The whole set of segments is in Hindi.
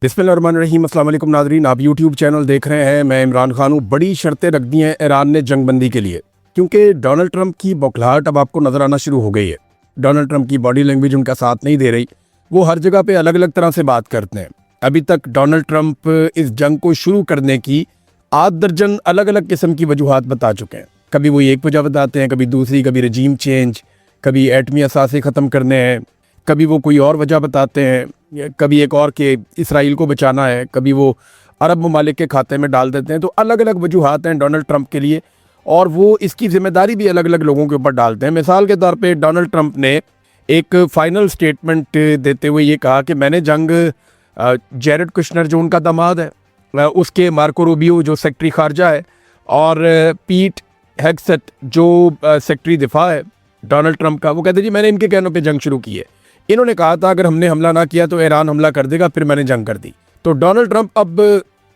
बिस्मिल्लाहिर्रहमानिर्रहीम। अस्सलाम वालेकुम नाज़रीन, आप यूट्यूब चैनल देख रहे हैं। मैं इमरान खान हूँ। बड़ी शर्तें रख दी हैं ईरान ने जंगबंदी के लिए, क्योंकि डोनाल्ड ट्रंप की बौखलाहट अब आपको नज़र आना शुरू हो गई है। डोनाल्ड ट्रंप की बॉडी लैंग्वेज उनका साथ नहीं दे रही। वो हर जगह पे अलग अलग तरह से बात करते हैं। अभी तक डोनाल्ड ट्रंप इस जंग को शुरू करने की 8 दर्जन अलग अलग किस्म की वजूहात बता चुके हैं। कभी वो एक वजह बताते हैं, कभी दूसरी, कभी रजीम चेंज, कभी एटमी असासे ख़त्म करने हैं, कभी वो कोई और वजह बताते हैं, कभी एक और के इसराइल को बचाना है, कभी वो अरब ममालिक के खाते में डाल देते हैं। तो अलग अलग वजूहात हैं डोनाल्ड ट्रंप के लिए, और वो इसकी जिम्मेदारी भी अलग अलग लोगों के ऊपर डालते हैं। मिसाल के तौर पे डोनाल्ड ट्रंप ने एक फाइनल स्टेटमेंट देते हुए ये कहा कि मैंने जंग जेरेड कुशनर जो उनका दामाद है, उसके मार्को रूबियो जो सेक्रेटरी खारजा है, और पीट हेगसेट जो सेक्रेटरी दिफा है डोनाल्ड ट्रंप का, वो कहते जी मैंने इनके कहनों पे जंग शुरू की है। इन्होंने कहा था अगर हमने हमला ना किया तो ईरान हमला कर देगा, फिर मैंने जंग कर दी। तो डोनाल्ड ट्रंप अब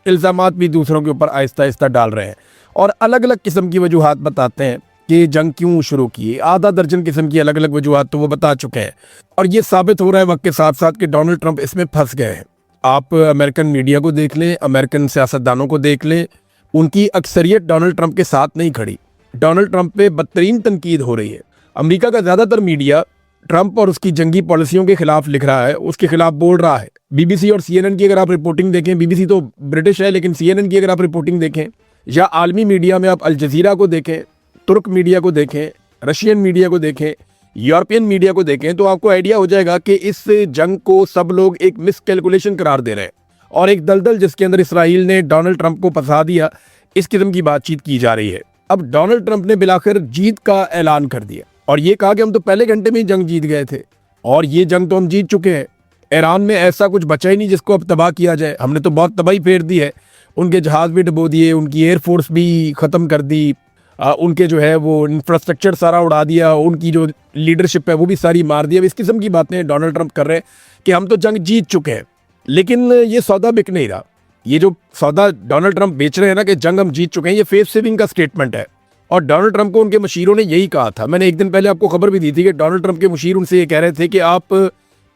इल्ज़ामात भी दूसरों के ऊपर आहिस्ता आहिस्ता डाल रहे हैं और अलग अलग किस्म की वजूहात बताते हैं कि जंग क्यों शुरू की। आधा दर्जन किस्म की अलग अलग वजूहात तो वो बता चुके हैं, और ये साबित हो रहा है वक्त के साथ साथ कि डोनाल्ड ट्रंप इसमें फंस गए हैं। आप अमेरिकन मीडिया को देख लें, अमेरिकन सियासतदानों को देख लें, उनकी अक्सरियत डोनाल्ड ट्रंप के साथ नहीं खड़ी। डोनाल्ड ट्रंप पे बदतरीन तनकीद हो रही है। अमेरिका का ज़्यादातर मीडिया ट्रंप और उसकी जंगी पॉलिसियों के खिलाफ लिख रहा है, उसके खिलाफ बोल रहा है। बीबीसी और सीएनएन की अगर आप रिपोर्टिंग देखें, बीबीसी तो ब्रिटिश है लेकिन सीएनएन की अगर आप रिपोर्टिंग देखें, या आलमी मीडिया में आप अल जज़ीरा को देखें, तुर्क मीडिया को देखें, रशियन मीडिया को देखें, यूरोपियन मीडिया को देखें, तो आपको आइडिया हो जाएगा कि इस जंग को सब लोग एक मिसकैलकुलेशन करार दे रहे हैं और एक दलदल जिसके अंदर इसराइल ने डोनाल्ड ट्रंप को फंसा दिया, इस किस्म की बातचीत की जा रही है। अब डोनाल्ड ट्रंप ने बिलाखिर जीत का ऐलान कर दिया और ये कहा कि हम तो पहले घंटे में ही जंग जीत गए थे, और ये जंग तो हम जीत चुके हैं। ईरान में ऐसा कुछ बचा ही नहीं जिसको अब तबाह किया जाए। हमने तो बहुत तबाही फेर दी है। उनके जहाज़ भी डुबो दिए, उनकी एयरफोर्स भी ख़त्म कर दी, उनके जो है वो इंफ्रास्ट्रक्चर सारा उड़ा दिया, उनकी जो लीडरशिप है वो भी सारी मार दी। अब इस किस्म की बातें डोनाल्ड ट्रंप कर रहे हैं कि हम तो जंग जीत चुके हैं, लेकिन ये सौदा बिक नहीं रहा। ये जो सौदा डोनाल्ड ट्रंप बेच रहे हैं ना कि जंग हम जीत चुके हैं, ये फेस सेविंग का स्टेटमेंट है। और डोनाल्ड ट्रंप को उनके मशीरों ने यही कहा था। मैंने एक दिन पहले आपको खबर भी दी थी कि डोनाल्ड ट्रंप के मशीर उनसे ये कह रहे थे कि आप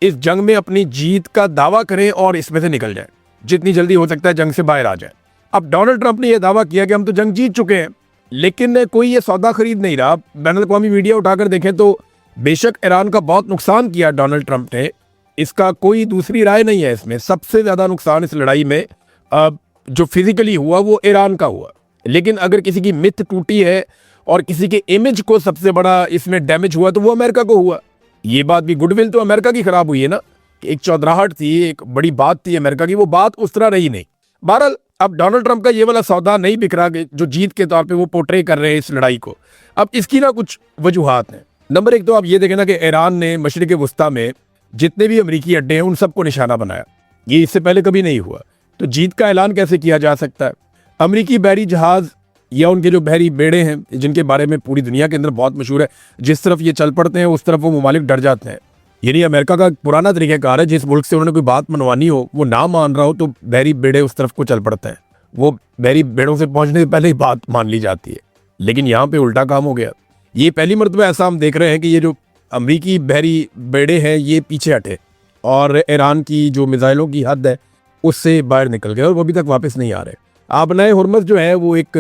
इस जंग में अपनी जीत का दावा करें और इसमें से निकल जाएं, जितनी जल्दी हो सकता है जंग से बाहर आ जाए। अब डोनाल्ड ट्रंप ने यह दावा किया कि हम तो जंग जीत चुके हैं, लेकिन कोई ये सौदा खरीद नहीं रहा। बैनुल-अक़वामी मीडिया उठाकर देखें तो बेशक ईरान का बहुत नुकसान किया डोनाल्ड ट्रंप ने, इसका कोई दूसरी राय नहीं है। इसमें सबसे ज़्यादा नुकसान इस लड़ाई में जो फिजिकली हुआ वो ईरान का हुआ। लेकिन अगर किसी की मिथ टूटी है और किसी के इमेज को सबसे बड़ा इसमें डैमेज हुआ तो वो अमेरिका को हुआ। ये बात भी, गुडविल तो अमेरिका की खराब हुई है ना। एक चौधराहट थी, एक बड़ी बात थी अमेरिका की, वो बात उस तरह रही नहीं। बहरहाल अब डोनाल्ड ट्रंप का ये वाला सौदा नहीं बिक रहा जो जीत के तौर पे वो पोर्ट्रे कर रहे हैं इस लड़ाई को। अब इसकी ना कुछ वजूहात हैं। नंबर एक तो आप ये देखें ना कि ईरान ने मशरिक वस्ता में जितने भी अमरीकी अड्डे हैं उन सबको निशाना बनाया। ये इससे पहले कभी नहीं हुआ। तो जीत का ऐलान कैसे किया जा सकता है? अमरीकी बहरी जहाज़ या उनके जो बहरी बेड़े हैं, जिनके बारे में पूरी दुनिया के अंदर बहुत मशहूर है, जिस तरफ ये चल पड़ते हैं उस तरफ वो ममालिक डर जाते हैं। यानी अमेरिका का पुराना तरीक़ाकार है, जिस मुल्क से उन्होंने कोई बात मनवानी हो, वो ना मान रहा हो तो बहरी बेड़े उस तरफ को चल पड़ते हैं। वो बहरी बेड़ों से पहुंचने से पहले ही बात मान ली जाती है। लेकिन यहाँ पे उल्टा काम हो गया। ये पहली मरतबा ऐसा हम देख रहे हैं कि ये जो अमरीकी बहरी बेड़े हैं ये पीछे हटे और ईरान की जो मिसाइलों की हद है उससे बाहर निकल गए और वो अभी तक वापस नहीं आ रहे। आबनाए हुर्मुज़ जो है वो एक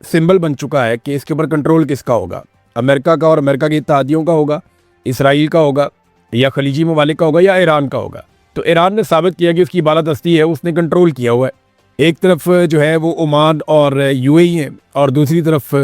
सिंबल बन चुका है कि इसके ऊपर कंट्रोल किसका होगा, अमेरिका का और अमेरिका के इत्तेहादियों का होगा, इसराइल का होगा, या खलीजी ममालिक का होगा, या ईरान का होगा। तो ईरान ने साबित किया कि उसकी बालादस्ती है, उसने कंट्रोल किया हुआ है। एक तरफ जो है वो ओमान और यूएई है और दूसरी तरफ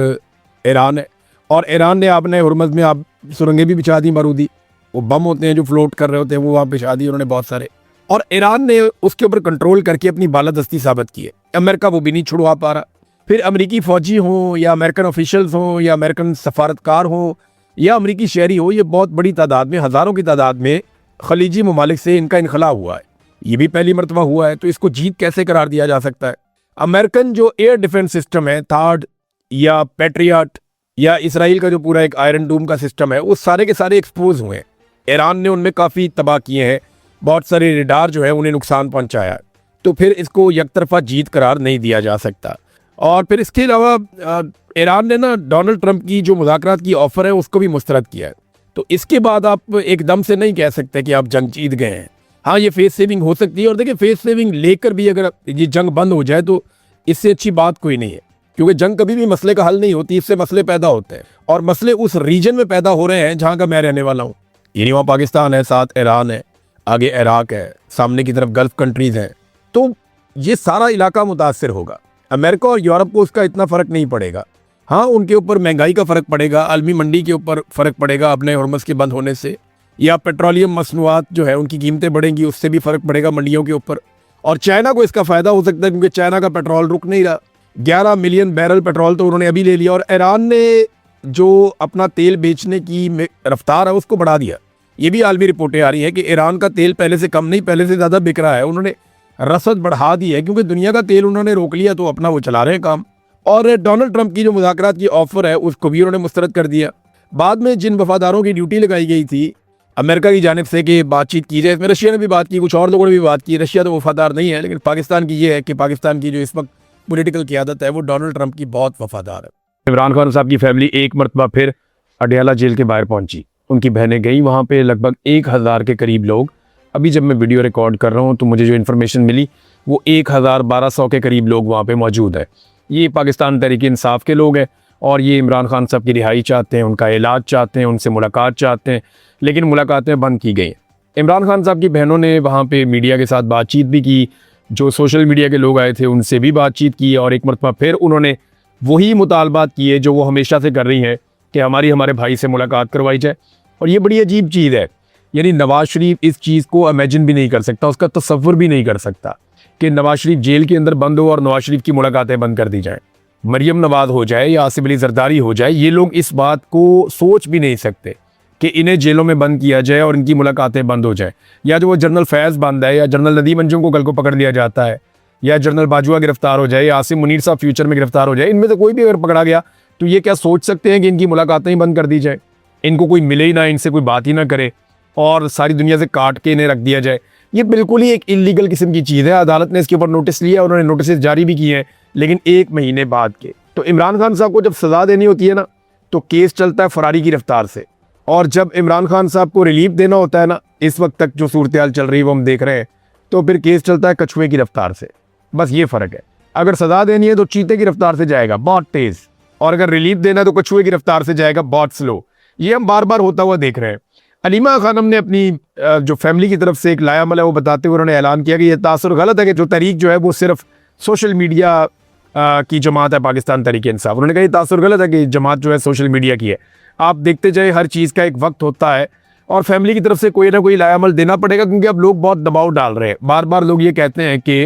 ईरान है। और ईरान ने आपने हुर्मुज़ में आप सुरंगें भी बिछा दी बारूदी, वो बम होते हैं जो फ्लोट कर रहे होते हैं वो वहाँ बिछा दी उन्होंने बहुत सारे, और ईरान ने उसके ऊपर कंट्रोल करके अपनी बालादस्ती साबित की है। अमेरिका वो भी नहीं छुड़वा पा रहा। फिर अमरीकी फ़ौजी हों या अमेरिकन ऑफिशियल्स हों या अमेरिकन सफारतकार हों या अमरीकी शहरी हो, ये बहुत बड़ी तादाद में, हज़ारों की तादाद में खलीजी ममालिक से इनका इनखला हुआ है। ये भी पहली मरतबा हुआ है। तो इसको जीत कैसे करार दिया जा सकता है? अमेरिकन जो एयर डिफेंस सिस्टम है, थार्ड या पैट्रियट, या इसराइल का जो पूरा एक आयरन डूम का सिस्टम है, वो सारे के सारे एक्सपोज हुए हैं। ईरान ने उनमें काफ़ी तबाह किए हैं, बहुत सारे रेडार जो है उन्हें नुकसान पहुँचाया। तो फिर इसको यकतरफा जीत करार नहीं दिया जा सकता। और फिर इसके अलावा ईरान ने ना डोनाल्ड ट्रंप की जो मुज़ाकरात की ऑफ़र है उसको भी मुस्तरद किया है। तो इसके बाद आप एकदम से नहीं कह सकते कि आप जंग जीत गए हैं। हाँ, ये फेस सेविंग हो सकती है। और देखिए, फेस सेविंग लेकर भी अगर ये जंग बंद हो जाए तो इससे अच्छी बात कोई नहीं है, क्योंकि जंग कभी भी मसले का हल नहीं होती, इससे मसले पैदा होते हैं और मसले उस रीजन में पैदा हो रहे हैं जहाँ का मैं रहने वाला हूँ। ये नहीं, वहाँ पाकिस्तान है, साथ ईरान है, आगे इराक है, सामने की तरफ गल्फ कंट्रीज हैं, तो ये सारा इलाका मुतासर होगा। अमेरिका और यूरोप को उसका इतना फ़र्क नहीं पड़ेगा। हाँ, उनके ऊपर महंगाई का फ़र्क पड़ेगा, आलमी मंडी के ऊपर फ़र्क पड़ेगा अपने हॉर्मज़ के बंद होने से, या पेट्रोलियम मसनूआत जो है उनकी कीमतें बढ़ेंगी, उससे भी फ़र्क पड़ेगा मंडियों के ऊपर। और चाइना को इसका फ़ायदा हो सकता है, क्योंकि चाइना का पेट्रोल रुक नहीं रहा। 11 मिलियन बैरल पेट्रोल तो उन्होंने अभी ले लिया, और ईरान ने जो अपना तेल बेचने की रफ्तार है उसको बढ़ा दिया। ये भी आलमी रिपोर्टें आ रही हैं कि ईरान का तेल पहले से कम नहीं, पहले से ज़्यादा बिक रहा है। उन्होंने रसद बढ़ा दी है, क्योंकि दुनिया का तेल उन्होंने रोक लिया, तो अपना वो चला रहे हैं काम। और डोनाल्ड ट्रंप की जो मुज़ाकरात की ऑफ़र है उसको भी उन्होंने मुस्तरद कर दिया। बाद में जिन वफादारों की ड्यूटी लगाई गई थी अमेरिका की जानिब से कि बातचीत की जाए, इसमें रशिया ने भी बात की, कुछ और लोगों ने भी बात की। रशिया तो वफादार नहीं है, लेकिन पाकिस्तान की ये है कि पाकिस्तान की जो इस वक्त पॉलिटिकल क़यादत है वो डोनाल्ड ट्रंप की बहुत वफादार है। इमरान खान साहब की फैमिली एक मरतबा फिर अडयाला जेल के बाहर पहुंची, उनकी बहनें गई वहाँ पे। लगभग 1000 के करीब लोग, अभी जब मैं वीडियो रिकॉर्ड कर रहा हूँ तो मुझे जो इन्फॉर्मेशन मिली वो 1200 के करीब लोग वहाँ पे मौजूद है। ये पाकिस्तान तहरीक इंसाफ के लोग हैं और ये इमरान खान साहब की रिहाई चाहते हैं, उनका इलाज चाहते हैं, उनसे मुलाकात चाहते हैं, लेकिन मुलाकातें बंद की गई। इमरान खान साहब की बहनों ने वहाँ पे मीडिया के साथ बातचीत भी की, जो सोशल मीडिया के लोग आए थे उनसे भी बातचीत की, और एक मरतबा फिर उन्होंने वही मुतालबात किए जो वो हमेशा से कर रही हैं कि हमारे भाई से मुलाकात करवाई जाए। और ये बड़ी अजीब चीज़ है, यानी नवाज शरीफ इस चीज़ को इमेजिन भी नहीं कर सकता, उसका तसव्वुर भी नहीं कर सकता कि नवाज शरीफ जेल के अंदर बंद हो और नवाज शरीफ की मुलाकातें बंद कर दी जाएं। मरियम नवाज हो जाए या आसिफ अली जरदारी हो जाए, ये लोग इस बात को सोच भी नहीं सकते कि इन्हें जेलों में बंद किया जाए और इनकी मुलाकातें बंद हो जाए। या जो वो जनरल फैज़ बंद है, या जनरल नदीम अंजुम को कल को पकड़ लिया जाता है, या जनरल बाजुआ गिरफ्तार हो जाए, या आसिम मुनीर साहब फ्यूचर में गिरफ्तार हो जाए, इनमें से कोई भी अगर पकड़ा गया तो ये क्या सोच सकते हैं कि इनकी मुलाकातें ही बंद कर दी जाए, इनको कोई मिले ही ना, इनसे कोई बात ही ना करे और सारी दुनिया से काट के इन्हें रख दिया जाए? ये बिल्कुल ही एक इलीगल किस्म की चीज़ है। अदालत ने इसके ऊपर नोटिस लिया, उन्होंने नोटिस जारी भी किए हैं, लेकिन 1 महीने बाद के। तो इमरान खान साहब को जब सज़ा देनी होती है ना, तो केस चलता है फरारी की रफ्तार से, और जब इमरान खान साहब को रिलीफ देना होता है ना, इस वक्त तक जो सूरत हाल चल रही है वो हम देख रहे हैं, तो फिर केस चलता है कछुए की रफ्तार से। बस ये फ़र्क है, अगर सज़ा देनी है तो चीते की रफ्तार से जाएगा बहुत तेज़, और अगर रिलीफ देना है तो कछुए की रफ्तार से जाएगा बहुत स्लो। ये हम बार बार होता हुआ देख रहे हैं। अलीमा खानम ने अपनी जो फैमिली की तरफ से एक लायामल है वो बताते हुए उन्होंने ऐलान किया कि यह तासुर गलत है कि जो तहरीक जो है वो सिर्फ सोशल मीडिया की जमात है, पाकिस्तान तहरीक इंसाफ। उन्होंने कहा ये तासुर गलत है कि जमात जो है सोशल मीडिया की है। आप देखते जाए, हर चीज़ का एक वक्त होता है और फैमिली की तरफ से कोई ना कोई लायामल देना पड़ेगा, क्योंकि अब लोग बहुत दबाव डाल रहे हैं। बार बार लोग ये कहते हैं कि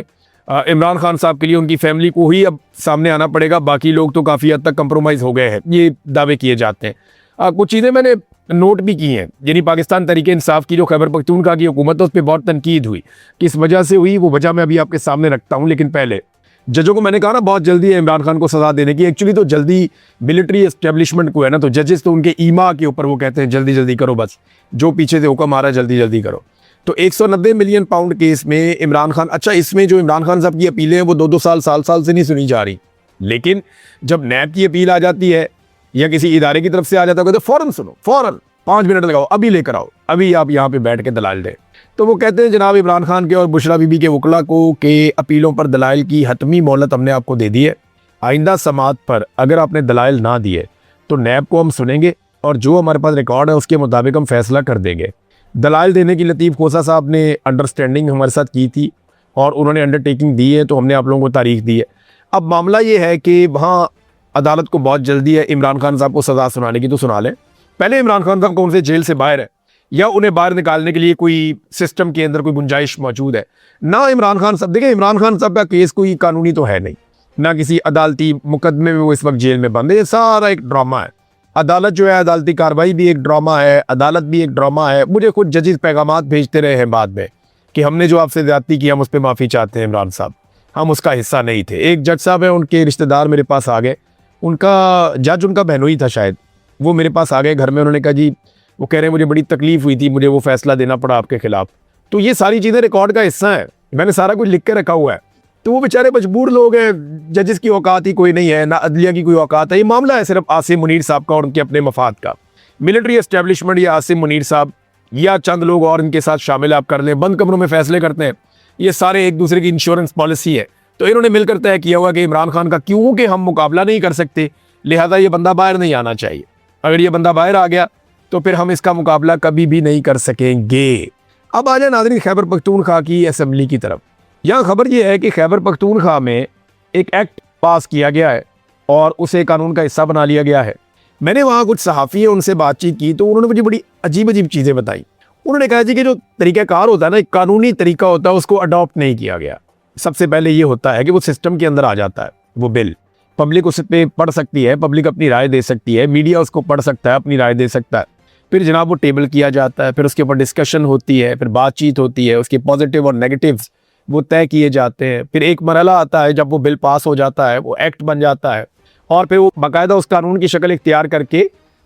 इमरान खान साहब के लिए उनकी फैमिली को ही अब सामने आना पड़ेगा, बाकी लोग तो काफ़ी हद तक कंप्रोमाइज़ हो गए हैं, ये दावे किए जाते हैं। कुछ चीज़ें मैंने नोट भी की हैं, यानी पाकिस्तान तहरीक इंसाफ की जो खैबर पख्तूनख्वा की हुकूमत है उस पर बहुत तनकीद हुई, किस वजह से हुई वो वजह मैं अभी आपके सामने रखता हूँ। लेकिन पहले जजों को मैंने कहा ना बहुत जल्दी है इमरान खान को सज़ा देने की। एक्चुअली तो जल्दी मिलिट्री एस्टेब्लिशमेंट को है ना, तो जजेस तो उनके ईमा के ऊपर वो कहते हैं जल्दी जल्दी करो, बस जो पीछे से हुक्म आ रहा है जल्दी जल्दी करो। तो 190 मिलियन पाउंड केस में इमरान खान, अच्छा इसमें जो इमरान खान साहब की अपीलें हैं वो 2-2 साल से नहीं सुनी जा रही, लेकिन जब नैब की अपील आ जाती है या किसी इदारे की तरफ से आ जाता है तो फ़ौरन सुनो, फ़ौरन 5 मिनट लगाओ, अभी लेकर आओ, अभी आप यहाँ पे बैठ के दलाल दें। तो वो कहते हैं जनाब इमरान खान के और बुशरा बीबी के वकला को कि अपीलों पर दलाइल की हतमी मोहलत हमने आपको दे दी है, आइंदा समात पर अगर आपने दलाइल ना दिए तो नैब को हम सुनेंगे और जो हमारे पास रिकॉर्ड है उसके मुताबिक हम फैसला कर देंगे। दलाइल देने की लतीफ़ खोसा साहब ने अंडरस्टैंडिंग हमारे साथ की थी और उन्होंने अंडरटेकिंग दी है, तो हमने आप लोगों को तारीख दी है। अब मामला ये है कि वहाँ अदालत को बहुत जल्दी है इमरान खान साहब को सज़ा सुनाने की, तो सुना लें। पहले इमरान खान साहब कौन से जेल से बाहर है या उन्हें बाहर निकालने के लिए कोई सिस्टम के अंदर कोई गुंजाइश मौजूद है ना। इमरान खान साहब, देखिए इमरान खान साहब का केस कोई कानूनी तो है नहीं, ना किसी अदालती मुकदमे में वो इस वक्त जेल में बंद है। ये सारा एक ड्रामा है। अदालत जो है, अदालती कार्रवाई भी एक ड्रामा है, अदालत भी एक ड्रामा है। मुझे खुद जजेस पैगामात भेजते रहे हैं बाद में कि हमने जो आपसे ज़्यादती की हम उस पर माफ़ी चाहते हैं इमरान साहब, हम उसका हिस्सा नहीं थे। एक जज साहब है, उनके रिश्तेदार मेरे पास आ गए, उनका जज उनका बहनोई था शायद, वो मेरे पास आ गए घर में। उन्होंने कहा जी, वो कह रहे हैं मुझे बड़ी तकलीफ़ हुई थी, मुझे वो फैसला देना पड़ा आपके खिलाफ। तो ये सारी चीज़ें रिकॉर्ड का हिस्सा है, मैंने सारा कुछ लिख के रखा हुआ है। तो वो बेचारे मजबूर लोग हैं, जजेस की औकात ही कोई नहीं है, ना अदलिया की कोई औकात है। ये मामला है सिर्फ आसिम मुनीर साहब का और उनके अपने मफाद का। मिलिट्री एस्टेब्लिशमेंट या आसिम मुनीर साहब या चंद लोग और इनके साथ शामिल आप कर लें, बंद कमरों में फैसले करते हैं। ये सारे एक दूसरे की इंश्योरेंस पॉलिसी है। तो इन्होंने मिलकर तय किया हुआ कि इमरान खान का क्योंकि हम मुकाबला नहीं कर सकते, लिहाजा ये बंदा बाहर नहीं आना चाहिए। अगर ये बंदा बाहर आ गया तो फिर हम इसका मुकाबला कभी भी नहीं कर सकेंगे। अब आ जाए नाज़रीन खैबर पख्तूनख्वा की असेंबली की तरफ। यहाँ खबर यह है कि खैबर पख्तूनख्वा में एक एक्ट पास किया गया है और उसे कानून का हिस्सा बना लिया गया है। मैंने वहाँ कुछ सहाफ़ी है उनसे बातचीत की तो उन्होंने मुझे बड़ी अजीब अजीब चीज़ें बताई। उन्होंने कहा जी कि जो तरीक़ाकार होता है ना, एक कानूनी तरीका होता है, उसको अडॉप्ट नहीं किया गया। सबसे पहले ये होता है कि वो सिस्टम के अंदर आ जाता है, वो बिल पब्लिक उस पर पढ़ सकती है, पब्लिक अपनी राय दे सकती है, मीडिया उसको पढ़ सकता है, अपनी राय दे सकता है। फिर जनाब वो टेबल किया जाता है, फिर उसके ऊपर डिस्कशन होती है, फिर बातचीत होती है, उसके पॉजिटिव और नेगेटिव्स वो तय किए जाते हैं। फिर एक मरहला आता है जब वो बिल पास हो जाता है, वो एक्ट बन जाता है और फिर वो बाकायदा उस कानून की शक्ल इख्तियार करके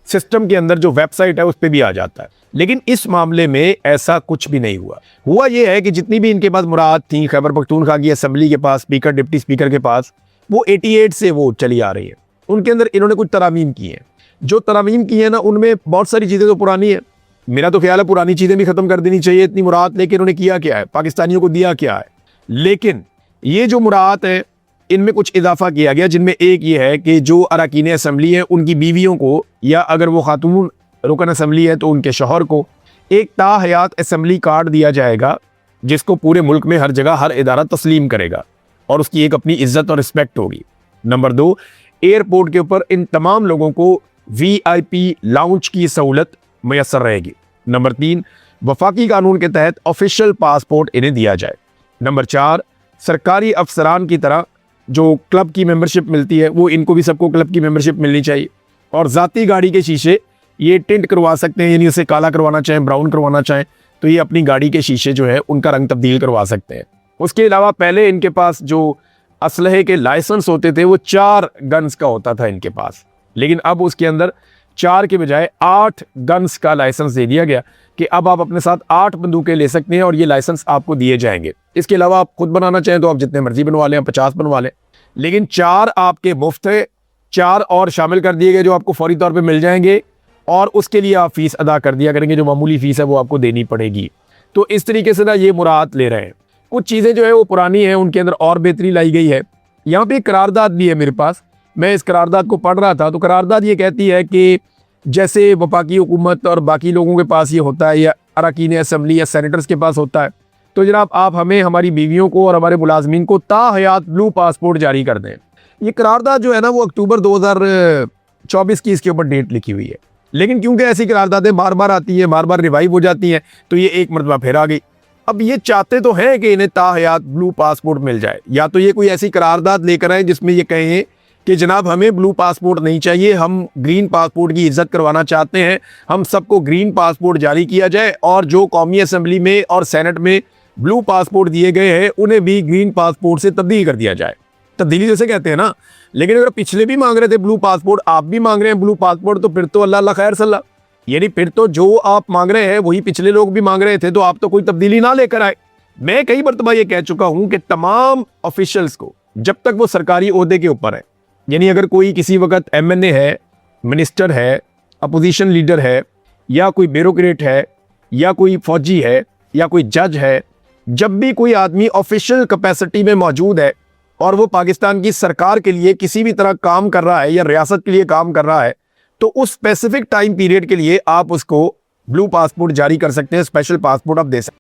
सिस्टम के अंदर जो वेबसाइट है उस पर भी आ जाता है। लेकिन इस मामले में ऐसा कुछ भी नहीं हुआ ये है कि जितनी भी इनके पास मुराद थी खैबर पख्तूनख्वा की असेंबली के पास, स्पीकर डिप्टी स्पीकर के पास, वो 88 से वो चली आ रही है। उनके अंदर इन्होंने कुछ तरामीम की हैं। जो तरामीम की है ना, उनमें बहुत सारी चीज़ें तो पुरानी है। मेरा तो ख्याल है पुरानी चीज़ें भी ख़त्म कर देनी चाहिए। इतनी मुराद लेके इन्होंने किया क्या है, पाकिस्तानियों को दिया क्या है। लेकिन ये जो मुराद है इनमें कुछ इजाफा किया गया, जिनमें एक ये है कि जो अरकान असेंबली है उनकी बीवियों को, या अगर वो खातून रुकन असेंबली है तो उनके शौहर को एक ताहयात असेंबली कार्ड दिया जाएगा, जिसको पूरे मुल्क में हर जगह हर इदारा तस्लीम करेगा और उसकी एक अपनी इज्जत और रिस्पेक्ट होगी। नंबर 2, एयरपोर्ट के ऊपर इन तमाम लोगों को VIP लाउंज की सहूलत मैसर रहेगी। नंबर 3, वफाकी कानून के तहत ऑफिशियल पासपोर्ट इन्हें दिया जाए। नंबर 4, सरकारी अफसरान की तरह जो क्लब की मेंबरशिप मिलती है वो इनको भी सबको क्लब की मेंबरशिप मिलनी चाहिए। और ज़ाती गाड़ी के शीशे ये टिंट करवा सकते हैं, यानी उसे काला करवाना चाहें, ब्राउन करवाना चाहें तो ये अपनी गाड़ी के शीशे जो है उनका रंग तब्दील करवा सकते हैं। उसके अलावा पहले इनके पास जो असलहे के लाइसेंस होते थे वो 4 गन्स का होता था इनके पास, लेकिन अब उसके अंदर 4 के बजाय 8 गन्स का लाइसेंस दे दिया गया कि अब आप अपने साथ 8 बंदूकें ले सकते हैं और ये लाइसेंस आपको दिए जाएंगे। इसके अलावा आप खुद बनाना चाहें तो आप जितने मर्जी बनवा लें, 50 बनवा लें, लेकिन 4 आपके मुफ्त है, 4 और शामिल कर दिए गए जो आपको फौरी तौर पे मिल जाएंगे और उसके लिए आप फीस अदा कर दिया करेंगे, जो मामूली फीस है वो आपको देनी पड़ेगी। तो इस तरीके से ना ये मुराद ले रहे हैं। कुछ चीज़ें जो है वो पुरानी हैं, उनके अंदर और बेहतरी लाई गई है। यहाँ पे एक करारदाद भी है मेरे पास, मैं इस करारदाद को पढ़ रहा था तो करारदाद ये कहती है कि जैसे वफाकी हुकूमत और बाकी लोगों के पास ये होता है, या अरकान असेंबली या सेनेटर्स के पास होता है, तो जनाब आप हमें, हमारी बीवियों को और हमारे मुलाजमीन को ताहयात ब्लू पासपोर्ट जारी कर दें। ये करारदाद जो है ना वो अक्टूबर 2024 की इसके ऊपर डेट लिखी हुई है, लेकिन क्योंकि ऐसी करारदादें बार बार आती हैं, बार बार रिवाइव हो जाती हैं, तो ये एक मरतबा फिर आ गई। अब ये चाहते तो हैं कि इन्हें ताहयात ब्लू पासपोर्ट मिल जाए, या तो ये कोई ऐसी करारदाद लेकर आए जिसमें ये कहें कि जनाब हमें ब्लू पासपोर्ट नहीं चाहिए, हम ग्रीन पासपोर्ट की इज्जत करवाना चाहते हैं, हम सबको ग्रीन पासपोर्ट जारी किया जाए और जो कौमी असेंबली में और सेनेट में ब्लू पासपोर्ट दिए गए हैं उन्हें भी ग्रीन पासपोर्ट से तब्दील कर दिया जाए। तब्दीली जैसे कहते हैं ना, लेकिन अगर पिछले भी मांग रहे थे ब्लू पासपोर्ट, आप भी मांग रहे हैं ब्लू पासपोर्ट, तो फिर तो अल्लाह अल्लाह खैर सल्ला, यानी फिर तो जो आप मांग रहे हैं वही पिछले लोग भी मांग रहे थे, तो आप तो कोई तब्दीली ना लेकर आए। मैं कई मरतबा ये कह चुका हूं कि तमाम ऑफिशियल्स को, जब तक वो सरकारी ओहदे के ऊपर है, यानी अगर कोई किसी वक्त MNA है, मिनिस्टर है, अपोजिशन लीडर है, या कोई ब्यूरोक्रेट है, या कोई फौजी है, या कोई जज है, जब भी कोई आदमी ऑफिशियल कैपेसिटी में मौजूद है और वो पाकिस्तान की सरकार के लिए किसी भी तरह काम कर रहा है या रियासत के लिए काम कर रहा है, तो उस स्पेसिफिक टाइम पीरियड के लिए आप उसको ब्लू पासपोर्ट जारी कर सकते हैं, स्पेशल पासपोर्ट आप दे सकते हैं।